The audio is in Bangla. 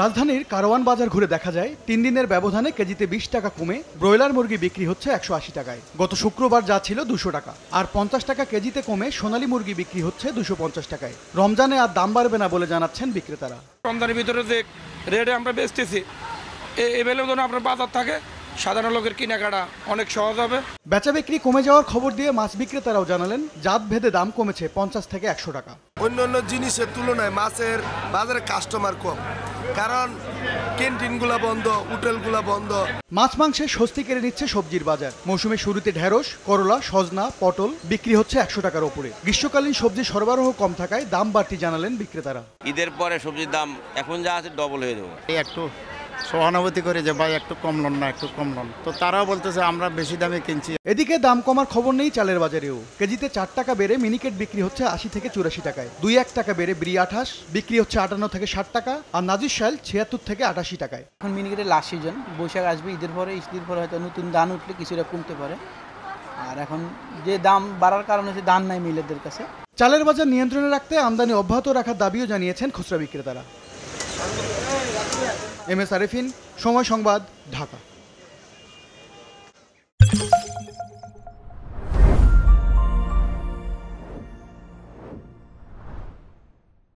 রাজধানীর কারওয়ান বাজার ঘুরে দেখা যায় ৩ দিনের ব্যবধানে কেজিতে ২০ টাকা কমে ব্রয়লার মুরগি বিক্রি হচ্ছে ১৮০ টাকায়। গত শুক্রবার যা ছিল ২০০ টাকা, আর ৫০ টাকা কেজিতে কমে সোনালী মুরগি বিক্রি হচ্ছে ২৫০ টাকায়। রমজানে আর দাম বাড়বে না বলে জানাচ্ছেন বিক্রেতারা। রমজানের ভিতরে যে রেটে আমরা বেচতেছি এবেলেও যেন আপনার বাজার থাকে, সাধারণ লোকের কেনাকাটা অনেক সহজ হবে। বেচা বিক্রি কমে যাওয়ার খবর দিয়ে মাছ বিক্রেতারাও জানালেন জাত ভেদে দাম কমেছে ৫০ থেকে ১০০ টাকা। অন্যান্য জিনিসের তুলনায় মাছের বাজারে কাস্টমার কম, কারণ ক্যান্টিনগুলো বন্ধ, হোটেলগুলো বন্ধ। মাছ মাংসে স্বস্তি কেড়ে নিচ্ছে সবজির বাজার। মৌসুমের শুরুতে ঢেঁড়স, করলা, সজনা, পটল বিক্রি হচ্ছে ১০০ টাকার ওপরে। গ্রীষ্মকালীন সবজি সরবরাহ কম থাকায় দাম বাড়তি জানালেন বিক্রেতারা। ঈদের পরে সবজির দাম এখন যা আছে ডবল হয়ে যাবে। একটু সহানুভূতি করে যে ভাই একটু কম লন না, একটু কম লন, তো তারাও বলতেছে আমরা বেশি দামে কিনছি। এদিকে দাম কমার খবর নেই চালের বাজারেও। কেজিতে ৪ টাকা বেড়ে মিনিকেট বিক্রি হচ্ছে ৮০ থেকে ৮৪ টাকায়। ২-১ টাকা বেড়ে ব্রি ২৮ বিক্রি হচ্ছে ৫৮ থেকে ৬০ টাকা, আর নাজির শাইল ৭৬ থেকে ৮৮ টাকায়। এখন মিনিকেটের লাস্ট সিজন, বৈশাখ আসবে, ঈদের পরে হয়তো নতুন ধান উঠলে কিছুটা কমতে পারে। আর এখন যে দাম বাড়ার কারণে হচ্ছে ধান নাই মিলেদের কাছে। চালের বাজার নিয়ন্ত্রণে রাখতে আমদানি অব্যাহত রাখার দাবিও জানিয়েছেন খুচরা বিক্রেতারা। এম এস আরেফিন, সময় সংবাদ, ঢাকা।